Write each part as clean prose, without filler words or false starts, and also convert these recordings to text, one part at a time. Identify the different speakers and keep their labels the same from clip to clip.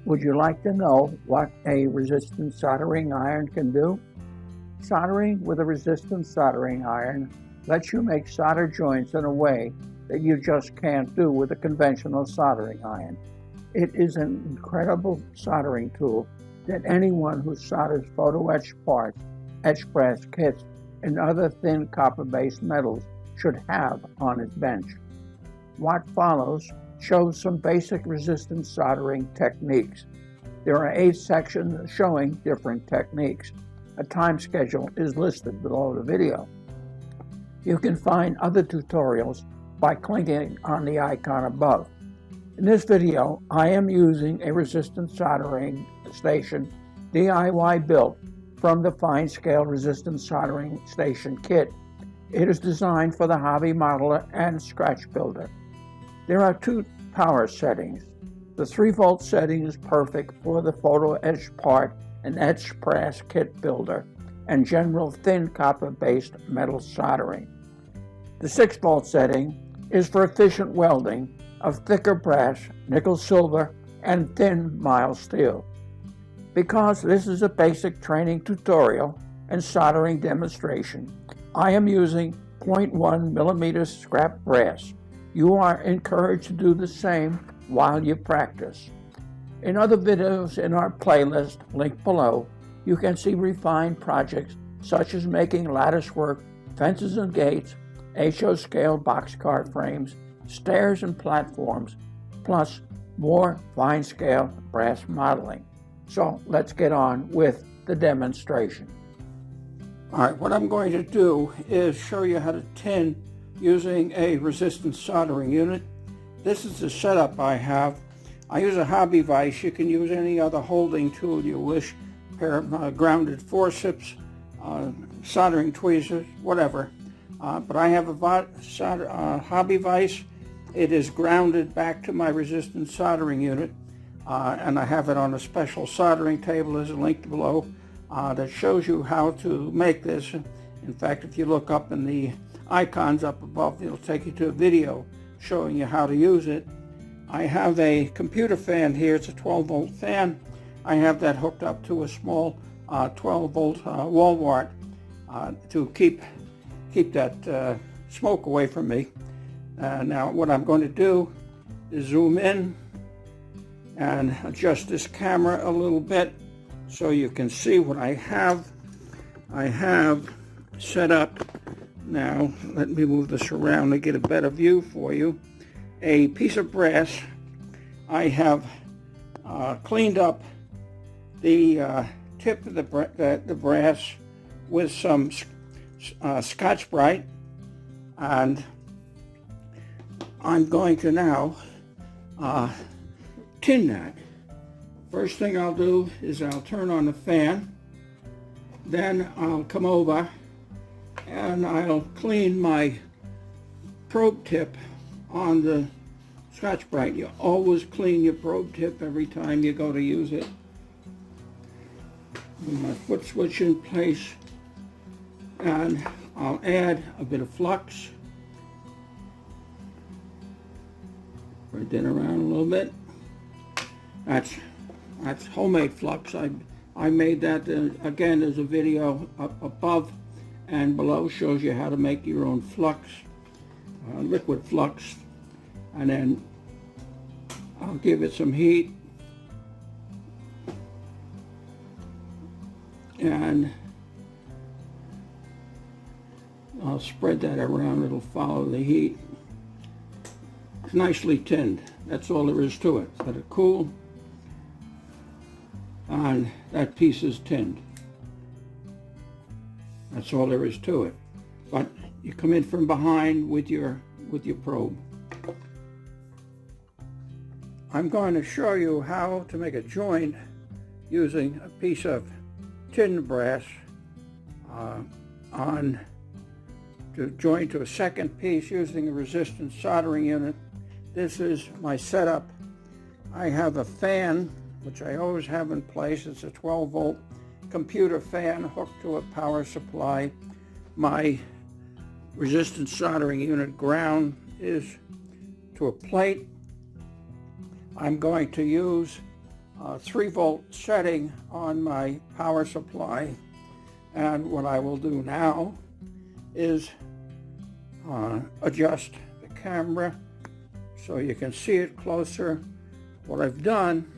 Speaker 1: Would you like to know what a resistance soldering iron can do? Soldering with a resistance soldering iron lets you make solder joints in a way that you just can't do with a conventional soldering iron. It is an incredible soldering tool that anyone who solders photo etch parts, etch press kits, and other thin copper-based metals should have on his bench. What follows shows some basic resistance soldering techniques. There are 8 sections showing different techniques. A time schedule is listed below the video. You can find other tutorials by clicking on the icon above. In this video, I am using a resistance soldering station DIY built from the Fine Scale Resistance Soldering Station Kit. It is designed for the hobby modeler and scratch builder. There are 2 power settings. The 3-volt setting is perfect for the photo etch part and etch press kit builder and general thin copper-based metal soldering. The 6-volt setting is for efficient welding of thicker brass, nickel silver, and thin mild steel. Because this is a basic training tutorial and soldering demonstration, I am using 0.1 millimeter scrap brass. You are encouraged to do the same while you practice. In other videos in our playlist linked below, you can see refined projects such as making lattice work, fences and gates, HO scale boxcar frames, stairs and platforms, plus more fine scale brass modeling. So let's get on with the demonstration. All right, what I'm going to do is show you how to tin using a resistance soldering unit. This is the setup I have. I use a hobby vise. You can use any other holding tool you wish, a pair of grounded forceps, soldering tweezers, whatever. But I have a hobby vise. It is grounded back to my resistance soldering unit, and I have it on a special soldering table as linked below that shows you how to make this. In fact, if you look up in the icons up above, it'll take you to a video showing you how to use it. I have a computer fan here. It's a 12-volt fan. I have that hooked up to a small 12-volt wall wart to keep that smoke away from me. Now what I'm going to do is zoom in and adjust this camera a little bit so you can see what I have. I have set up, now let me move this around to get a better view for you, a piece of brass. I have cleaned up the tip of the brass with some Scotch-Brite, and I'm going to now tin that. First thing I'll do is I'll turn on the fan, then I'll come over and I'll clean my probe tip on the Scotch-Brite. You always clean your probe tip every time you go to use it. With my foot switch in place, and I'll add a bit of flux. Spread that around a little bit. That's homemade flux. I made that, again, there's a video up above and below, shows you how to make your own flux, liquid flux. And then I'll give it some heat, and I'll spread that around. It'll follow the heat. It's nicely tinned. That's all there is to it. Let it cool, and that piece is tinned. That's all there is to it. But you come in from behind with your probe. I'm going to show you how to make a joint using a piece of tin brass to join to a second piece using a resistance soldering unit. This is my setup. I have a fan, which I always have in place. It's a 12-volt computer fan hooked to a power supply. My resistance soldering unit ground is to a plate. I'm going to use 3-volt setting on my power supply. And what I will do now is adjust the camera so you can see it closer. What I've done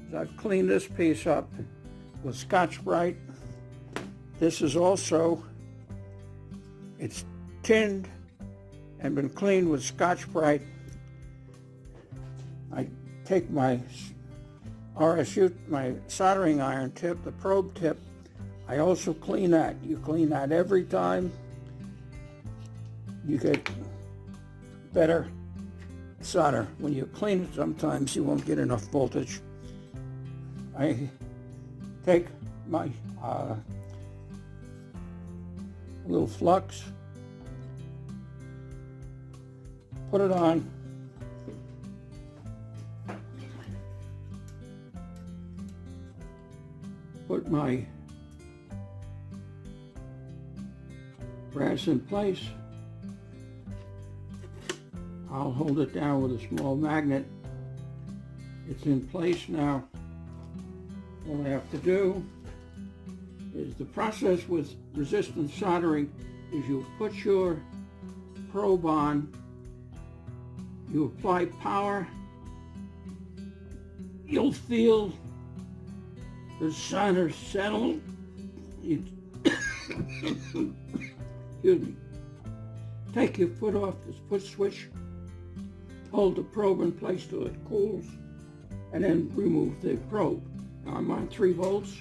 Speaker 1: is I've cleaned this piece up with Scotch-Brite. This is also, it's tinned and been cleaned with Scotch-Brite. I take my RSU, my soldering iron tip, the probe tip, I also clean that. You clean that every time. You get better solder. When you clean it, sometimes you won't get enough voltage. I take my little flux, put it on, put my brass in place. I'll hold it down with a small magnet. It's in place now. All I have to do is the process with resistance soldering is you put your probe on, you apply power, you'll feel the solder settle. Excuse me. Take your foot off the foot switch, hold the probe in place till it cools, and then remove the probe. Now I'm on 3 volts.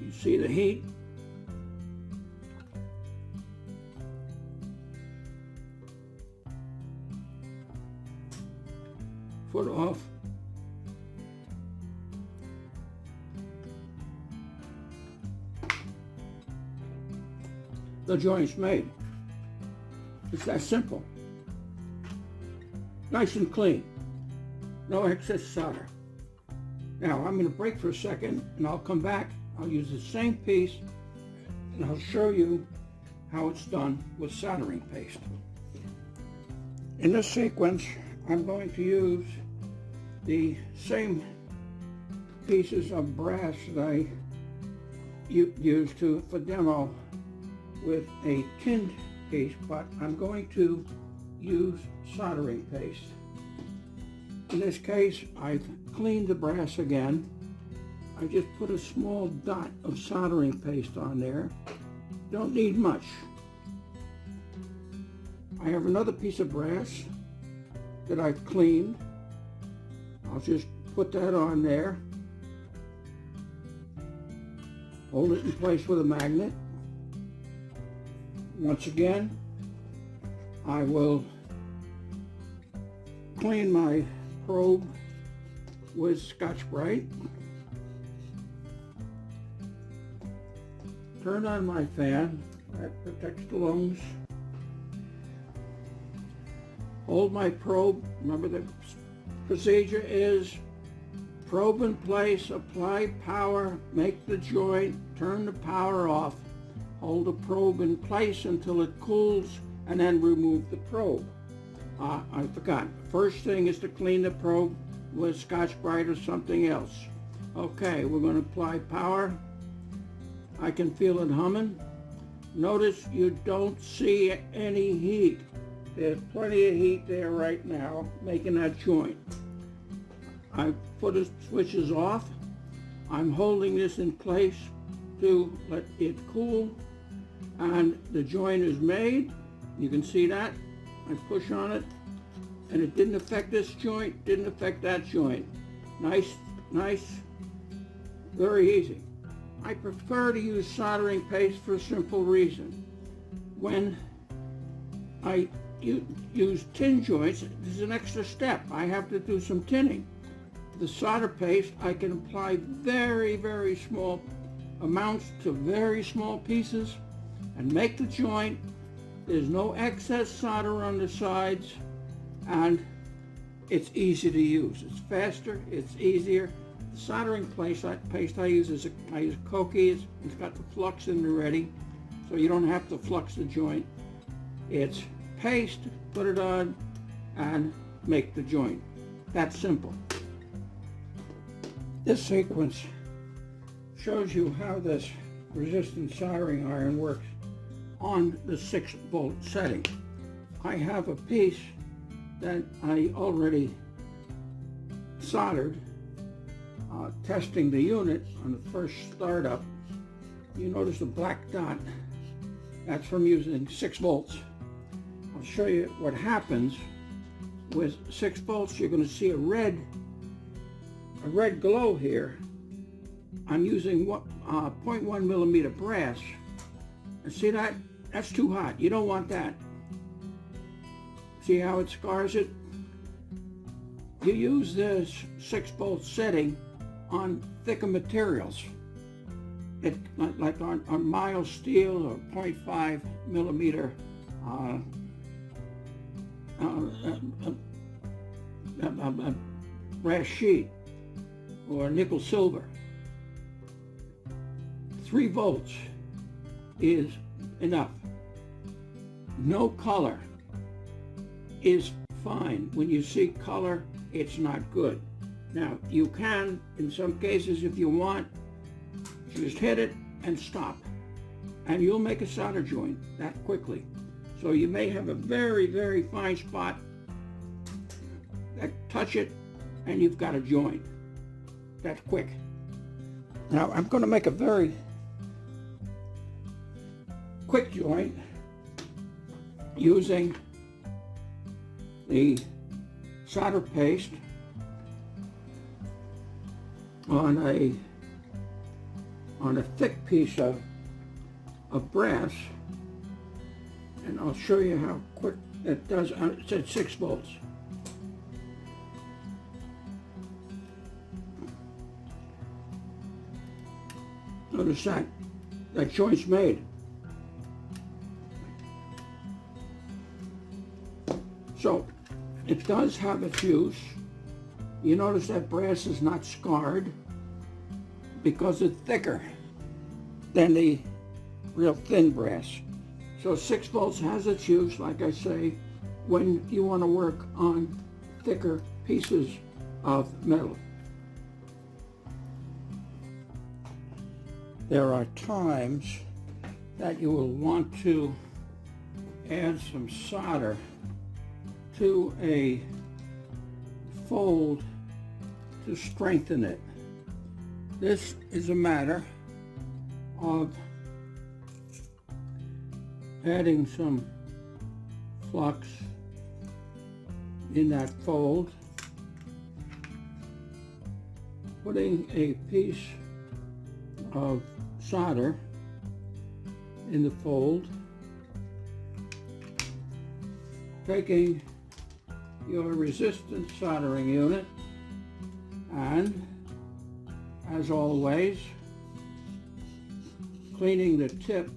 Speaker 1: You see the heat? Foot off. The joint's made. It's that simple. Nice and clean. No excess solder. Now I'm going to break for a second and I'll come back. I'll use the same piece and I'll show you how it's done with soldering paste. In this sequence, I'm going to use the same pieces of brass that I used for demo with a tinned piece, but I'm going to use soldering paste. In this case, I've cleaned the brass again. I just put a small dot of soldering paste on there. Don't need much. I have another piece of brass that I've cleaned. I'll just put that on there. Hold it in place with a magnet. Once again, I will clean my probe with Scotch-Brite. Turn on my fan, that protects the lungs. Hold my probe. Remember the procedure is probe in place, apply power, make the joint, turn the power off, hold the probe in place until it cools, and then remove the probe. I forgot. First thing is to clean the probe with Scotch-Brite or something else. Okay, we're going to apply power. I can feel it humming. Notice you don't see any heat. There's plenty of heat there right now making that joint. I put the switches off. I'm holding this in place to let it cool, and the joint is made. You can see that. I push on it and it didn't affect this joint, didn't affect that joint. Nice, very easy. I prefer to use soldering paste for a simple reason. When I use tin joints, there's an extra step. I have to do some tinning. The solder paste, I can apply very, very small amounts to very small pieces and make the joint. There's no excess solder on the sides, and it's easy to use. It's faster, it's easier. The soldering paste I use is I use Koki. It's got the flux in there ready, so you don't have to flux the joint. It's paste, put it on, and make the joint. That's simple.
Speaker 2: This sequence shows you how this resistance soldering iron works on the 6-volt setting. I have a piece that I already soldered, testing the unit on the first startup. You notice the black dot, that's from using 6 volts. I'll show you what happens with 6 volts. You're going to see a red glow here. I'm using 0.1 millimeter brass, and see that? That's too hot. You don't want that. See how it scars it? You use this 6-volt setting on thicker materials, like on mild steel or 0.5 millimeter brass sheet or nickel silver. 3 volts is enough. No color is fine. When you see color, it's not good. Now, you can, in some cases, if you want, just hit it and stop, and you'll make a solder joint that quickly. So you may have a very, very fine spot, touch it, and you've got a joint. That's quick. Now, I'm going to make a very quick joint using the solder paste on a thick piece of brass, and I'll show you how quick it does. It's at 6 volts. Notice that joint's made. So it does have its use. You notice that brass is not scarred because it's thicker than the real thin brass. So 6 volts has its use, like I say, when you want to work on thicker pieces of metal. There are times that you will want to add some solder to a fold to strengthen it. This is a matter of adding some flux in that fold, putting a piece of solder in the fold, taking your resistance soldering unit, and as always, cleaning the tip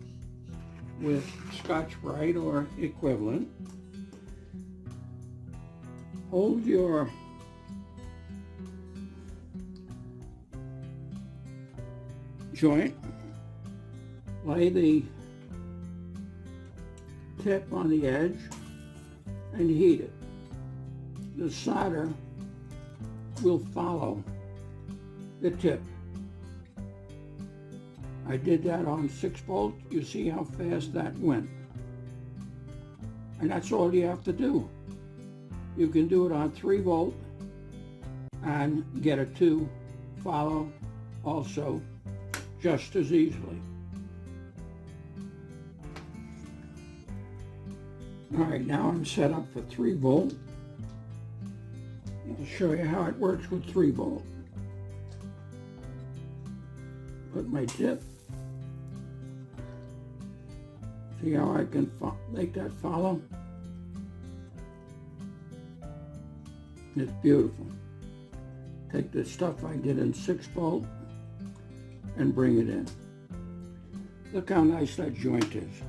Speaker 2: with Scotch-Brite or equivalent. Hold your joint, lay the tip on the edge, and heat it. The solder will follow the tip. I did that on 6 volt. You see how fast that went. And that's all you have to do. You can do it on 3 volt and get it to follow also just as easily. All right, now I'm set up for 3 volt. I'll show you how it works with 3 volt. Put my tip. See how I can make that follow? It's beautiful. Take the stuff I did in 6 volt and bring it in. Look how nice that joint is.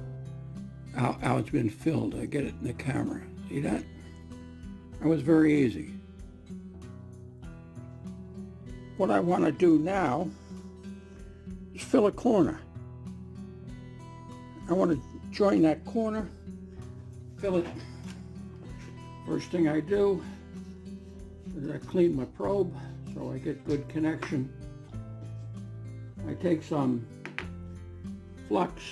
Speaker 2: How it's been filled. I get it in the camera. See that? That was very easy. What I want to do now is fill a corner. I want to join that corner, fill it. First thing I do is I clean my probe so I get good connection. I take some flux.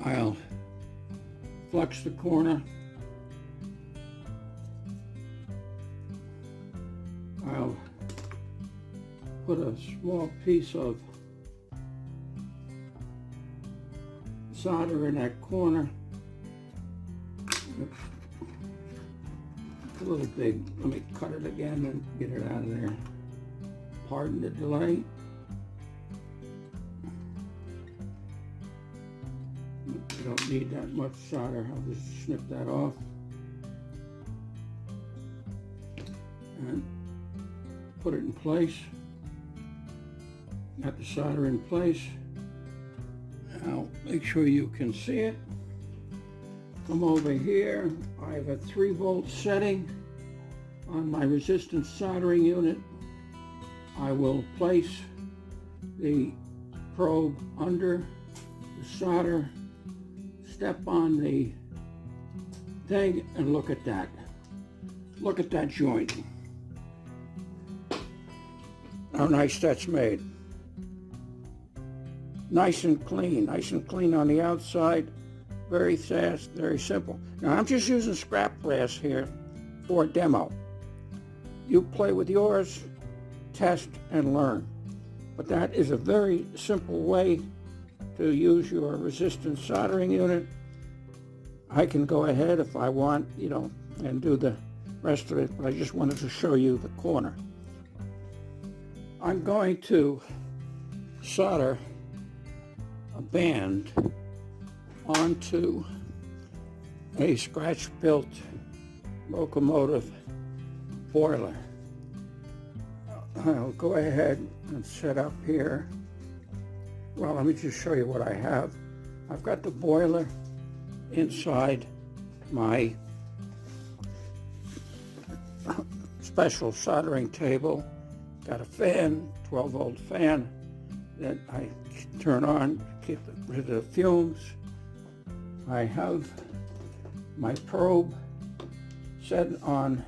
Speaker 2: I'll flux the corner. I'll put a small piece of solder in that corner. It's a little big. Let me cut it again and get it out of there. Pardon the delay. You don't need that much solder. I'll just snip that off. And put it in place. Got the solder in place. Now make sure you can see it. Come over here. I have a 3-volt setting on my resistance soldering unit. I will place the probe under the solder, step on the thing, and look at that. Look at that joint. How nice that's made. Nice and clean on the outside. Very fast, very simple. Now I'm just using scrap glass here for a demo. You play with yours, test and learn. But that is a very simple way to use your resistance soldering unit. I can go ahead if I want, and do the rest of it, but I just wanted to show you the corner. I'm going to solder a band onto a scratch-built locomotive boiler. I'll go ahead and set up here. Well, let me just show you what I have. I've got the boiler inside my special soldering table. Got a fan, 12-volt fan that I turn on, keep rid of the fumes. I have my probe set on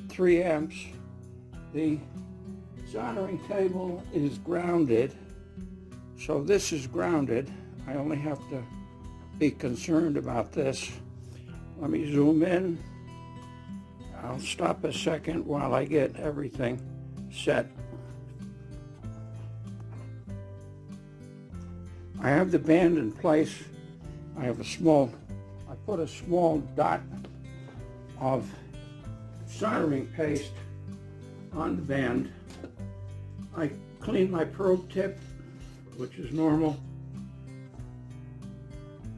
Speaker 2: 3 amps. The soldering table is grounded, so this is grounded. I only have to be concerned about this. Let me zoom in. I'll stop a second while I get everything set. I have the band in place. I put a small dot of soldering paste on the band. I clean my probe tip, which is normal.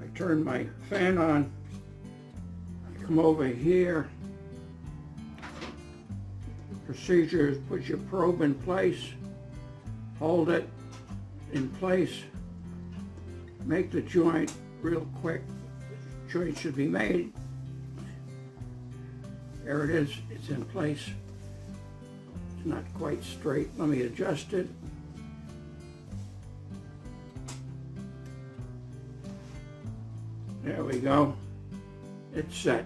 Speaker 2: I turn my fan on. I come over here. Procedure is put your probe in place, hold it in place, make the joint real quick. The joint should be made. There it is, it's in place. It's not quite straight. Let me adjust it. There we go. It's set.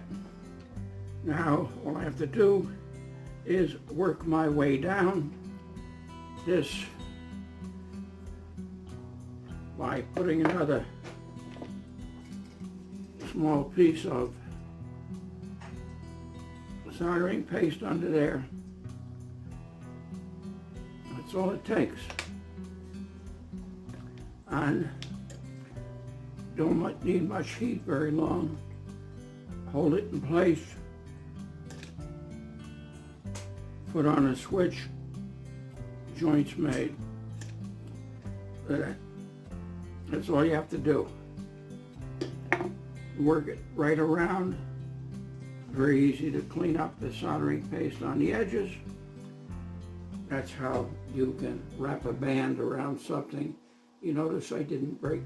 Speaker 2: Now all I have to do is work my way down this by putting another small piece of soldering paste under there. That's all it takes. And don't need much heat very long. Hold it in place. Put on a switch, joints made. That's all you have to do. Work it right around. Very easy to clean up the soldering paste on the edges. That's how you can wrap a band around something. You notice I didn't break,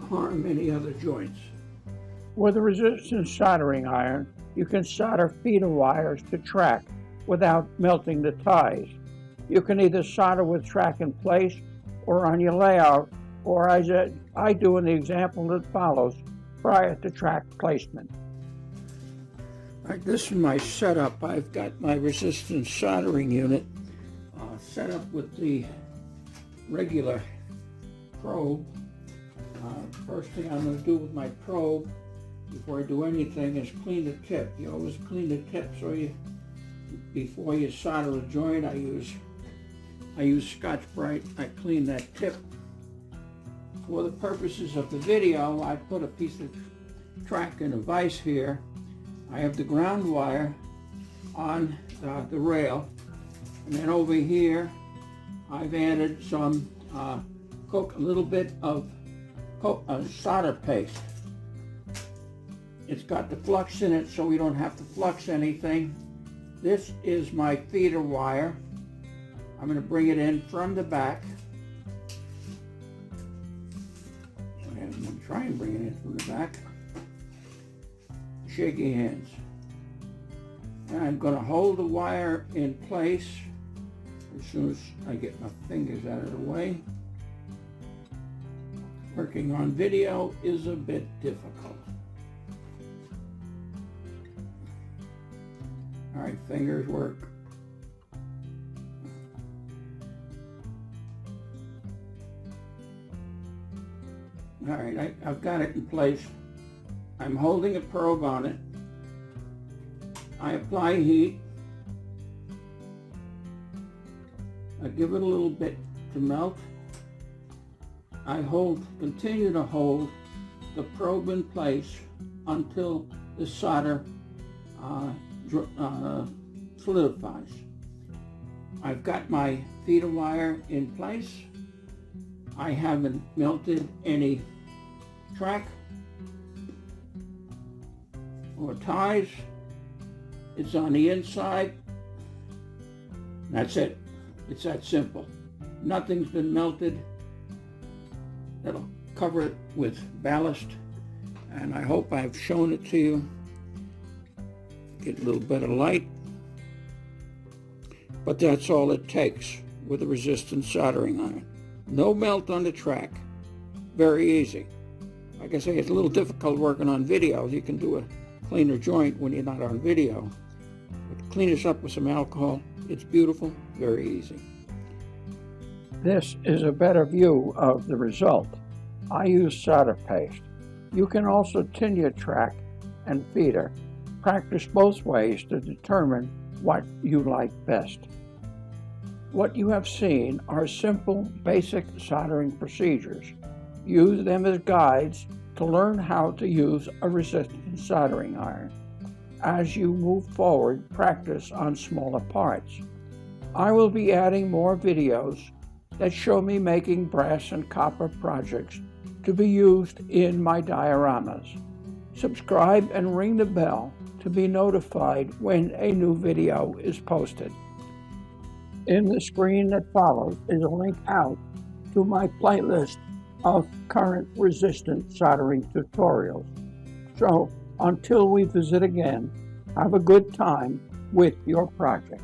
Speaker 2: harm any other joints.
Speaker 1: With a resistance soldering iron, you can solder feeder wires to track without melting the ties. You can either solder with track in place or on your layout, or as I do in the example that follows, prior to track placement.
Speaker 2: Right, this is my setup. I've got my resistance soldering unit set up with the regular probe. First thing I'm going to do with my probe before I do anything is clean the tip. You always clean the tip before you solder a joint. I use Scotch-Brite. I clean that tip. For the purposes of the video, I put a piece of track in a vise here. I have the ground wire on the rail, and then over here I've added some a little bit of solder paste. It's got the flux in it, so we don't have to flux anything. This is my feeder wire. I'm going to bring it in from the back. I'm going to try and bring it in from the back. Shaky hands. And I'm going to hold the wire in place as soon as I get my fingers out of the way. Working on video is a bit difficult. All right, fingers work. All right, I've got it in place. I'm holding a probe on it. I apply heat. I give it a little bit to melt. I continue to hold the probe in place until the solder solidifies. I've got my feeder wire in place. I haven't melted any track or ties. It's on the inside. That's it. It's that simple. Nothing's been melted. That'll cover it with ballast, and I hope I've shown it to you. Get a little bit of light, but that's all it takes with a resistance soldering iron. No melt on the track. Very easy. Like I say, it's a little difficult working on video. You can do a cleaner joint when you're not on video. But clean this up with some alcohol. It's beautiful, very easy.
Speaker 1: This is a better view of the result. I use solder paste. You can also tin your track and feeder. Practice both ways to determine what you like best. What you have seen are simple, basic soldering procedures. Use them as guides to learn how to use a resistance soldering iron. As you move forward, practice on smaller parts. I will be adding more videos that show me making brass and copper projects to be used in my dioramas. Subscribe and ring the bell to be notified when a new video is posted. In the screen that follows is a link out to my playlist of current resistance soldering tutorials. So until we visit again, have a good time with your project.